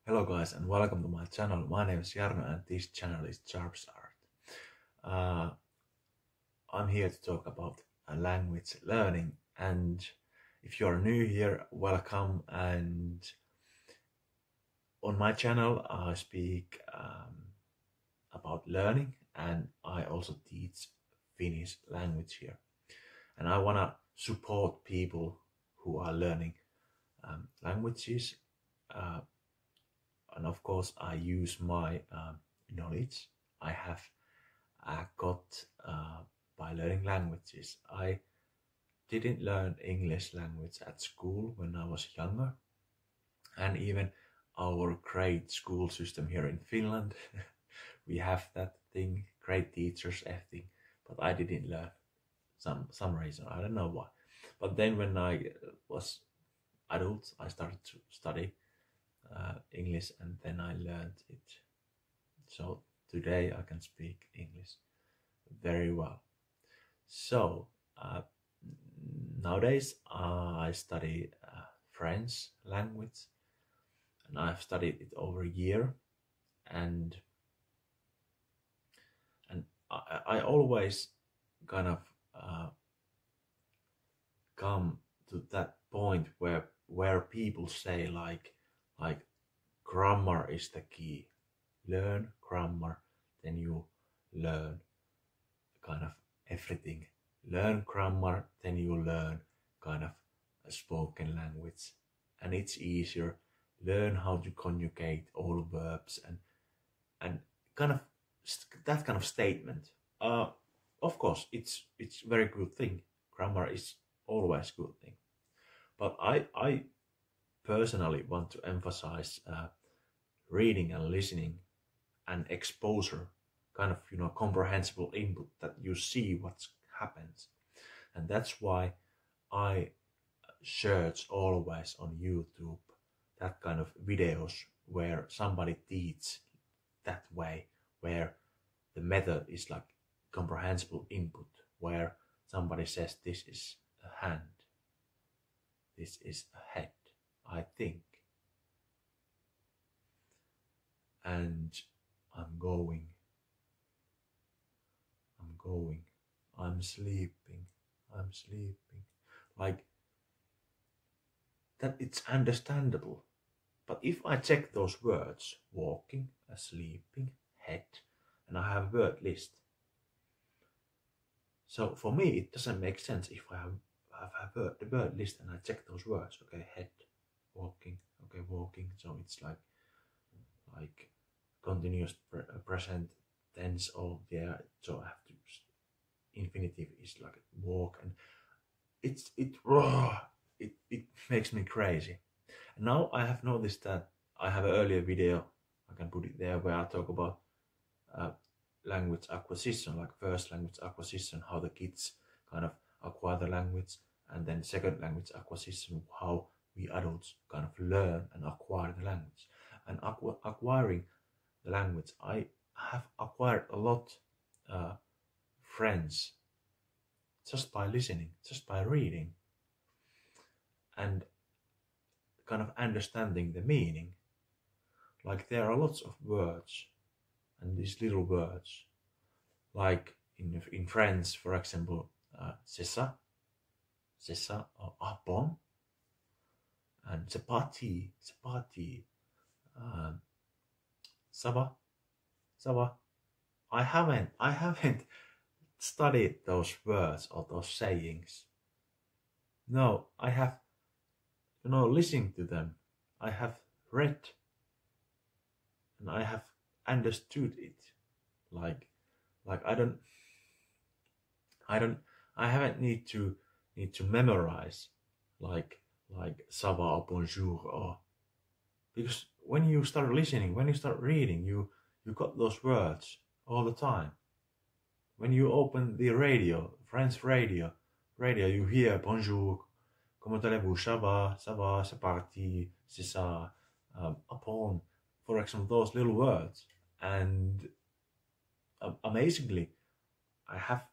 Hello guys and welcome to my channel. My name is Jarno and this channel is Sharp's Art. Uh, I'm here to talk about language learning, and if you're new here, welcome. And on my channel I speak about learning, and I also teach Finnish language here. And I want to support people who are learning languages. Uh, and of course I use my knowledge I have got by learning languages. I didn't learn English language at school when I was younger, and even our great school system here in Finland we have that thing, great teachers, everything, but I didn't learn some reason, I don't know why. But then when I was adult I started to study English, and then I learned it. So today I can speak English very well. So nowadays I study French language, and I've studied it over a year, and I always kind of come to that point where people say like grammar is the key. Learn grammar, then you learn kind of everything. Learn grammar, then you learn kind of a spoken language, and it's easier. Learn how to conjugate all verbs and kind of that kind of statement. Of course, it's very good thing. Grammar is always good thing, but I personally want to emphasize reading and listening and exposure, kind of comprehensible input, that you see what happens. And that's why I search always on YouTube that kind of videos where somebody teaches that way, where the method is like comprehensible input, where somebody says this is a hand, this is a head, I think, and I'm going, I'm sleeping, like that. It's understandable. But if I check those words, walking, sleeping, head, and I have a word list, so for me it doesn't make sense if I have the word list and I check those words. Okay, head, walking, okay, walking, so it's like continuous present tense, or yeah, so I have to, infinitive is like walk, and it makes me crazy. And now I have noticed that I have an earlier video, I can put it there, where I talk about language acquisition, like first language acquisition, how the kids kind of acquire the language, and then second language acquisition, how we adults kind of learn and acquire the language. And acquiring the language, I have acquired a lot French just by listening, just by reading, and kind of understanding the meaning. Like there are lots of words, and these little words, like in French, for example, c'est ça, or ah bon, and c'est parti, ça va, ça va. I haven't studied those words or those sayings. No, I have, listened to them. I have read, and I have understood it. Like I haven't need to memorize like ça va or bonjour, or because when you start listening, when you start reading, you got those words all the time. When you open the radio, French radio, you hear bonjour, comment allez-vous, ça va, c'est parti, c'est ça, upon, for example, those little words. And amazingly, I have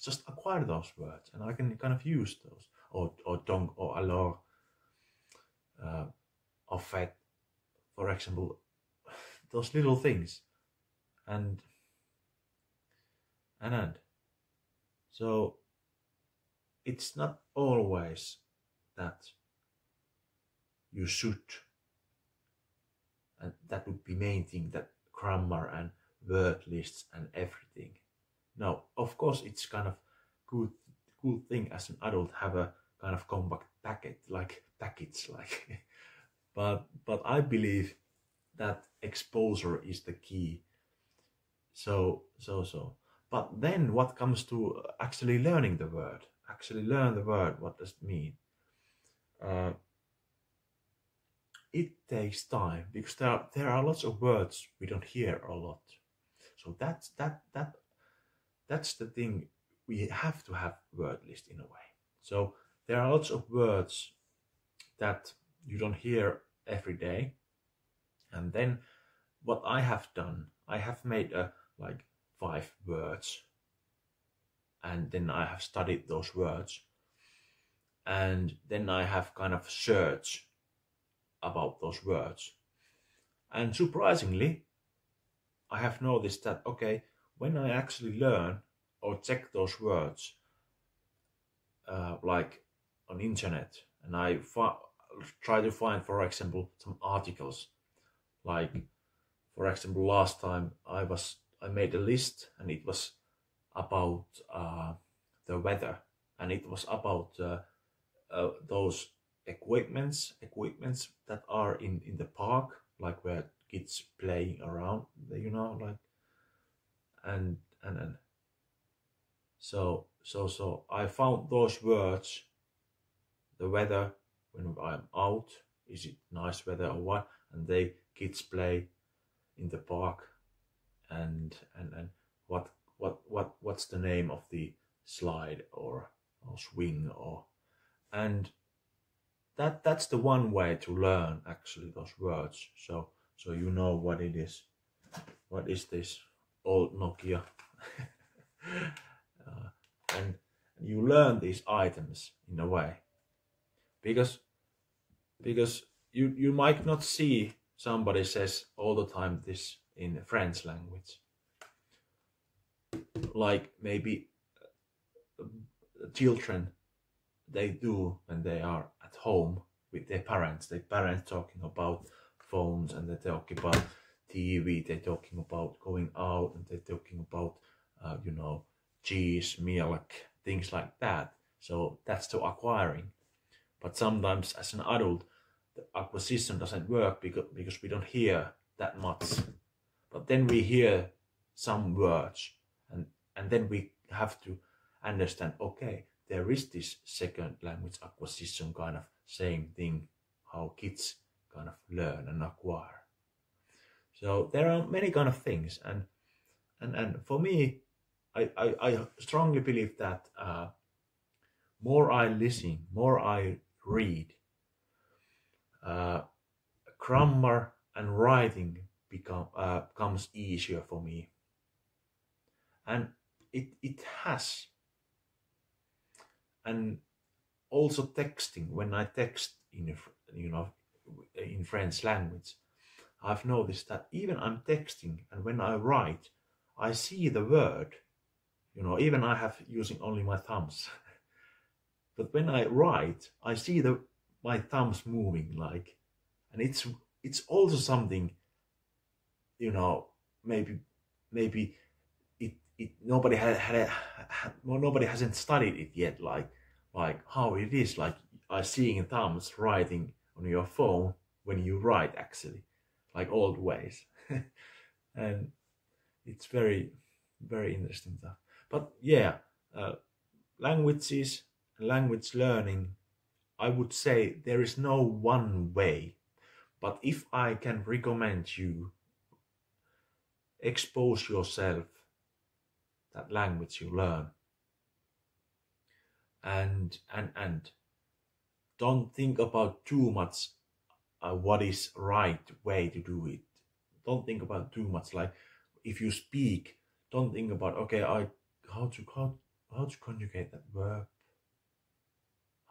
just acquired those words, and I can kind of use those, or donc, or alors, en fait, for example, those little things, and so it's not always that you should, and that would be main thing, that grammar and word lists and everything. No, of course it's kind of good thing as an adult have a kind of compact package like but I believe that exposure is the key. So but then what comes to actually learning the word, learn the word, what does it mean? It takes time, because there are lots of words we don't hear a lot. So that's the thing. We have to have word list in a way. So there are lots of words that you don't hear every day. And then what I have done, I have made like 5 words, and then I have studied those words, and then I have kind of searched about those words. And surprisingly, I have noticed that, okay, when I actually learn or check those words, like on internet, and I try to find, for example, some articles, like, for example, last time I made a list, and it was about the weather, and it was about those equipments that are in the park, like where kids playing around, like, and so I found those words, the weather, when I'm out, is it nice weather or what, and they kids play in the park, and what's the name of the slide or swing, or, and that's the one way to learn actually those words. So you know what it is. What is this old Nokia? And you learn these items in a way, because you might not see somebody says all the time this in French language, like maybe children, they do when they are at home with their parents. Their parents talking about phones, and they're talking about TV, they're talking about going out, and they're talking about cheese, milk, things like that. So that's to acquiring. But sometimes as an adult, the acquisition doesn't work because we don't hear that much. But then we hear some words, and then we have to understand, okay, there is this second language acquisition kind of same thing, how kids kind of learn and acquire. So there are many kind of things, and for me, I strongly believe that more I listen, more I read, grammar and writing becomes easier for me, and it has. And also texting, when I text in French language, I've noticed that even I'm texting, and when I write, I see the word, even I have using only my thumbs. But when I write, I see my thumbs moving, like, and it's also something, maybe it nobody nobody hasn't studied it yet, like how it is, like seeing thumbs writing on your phone when you write, actually, like old ways. And it's very, very interesting stuff. But yeah, languages, language learning, I would say there is no one way. But if I can recommend you, expose yourself that language you learn, and don't think about too much what is right way to do it. Don't think about too much, like if you speak, don't think about, okay, how to conjugate that verb,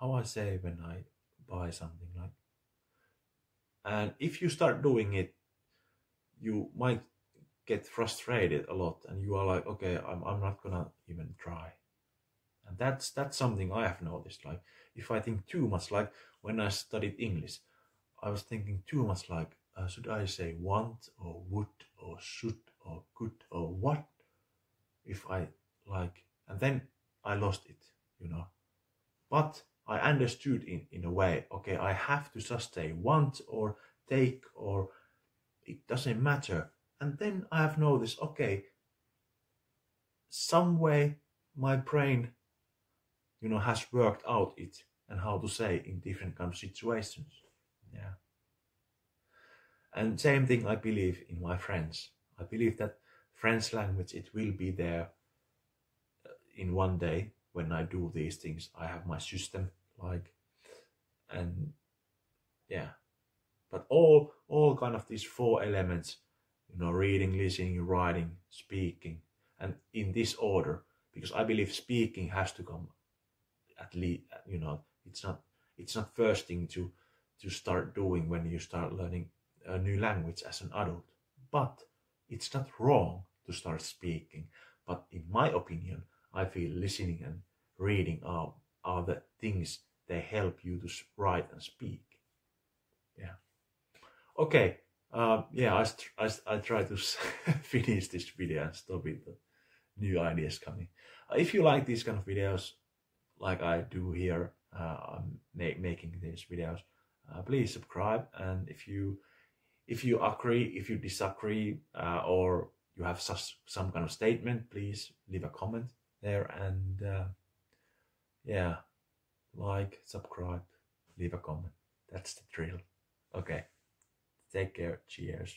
how I say when I buy something, like, And if you start doing it, you might get frustrated a lot, and you are like, okay, I'm not gonna even try. And that's something I have noticed. Like, if I think too much, like when I studied English, I was thinking too much, like, should I say want or would or should or could or what? If I like, and then I lost it, you know. But I understood in a way, okay, I have to just say want or take, or it doesn't matter. And then I have noticed, okay, some way my brain, you know, has worked out it and how to say in different kind of situations. Yeah. And same thing I believe in my French. I believe that French language, it will be there in one day when I do these things. I have my system, like, and yeah. But all kind of these 4 elements, you know, reading, listening, writing, speaking, and in this order, because I believe speaking has to come at least, you know, it's not first thing to start doing when you start learning a new language as an adult. But it's not wrong to start speaking. But in my opinion, I feel listening and reading are the things they help you to write and speak. Yeah. Okay. Yeah, I try to finish this video and stop it. The new ideas coming. If you like these kind of videos, like I do here, I'm making these videos, please subscribe. And if you agree, if you disagree, or you have some kind of statement, please leave a comment there. And yeah, like, subscribe, leave a comment. That's the drill. Okay, take care. Cheers.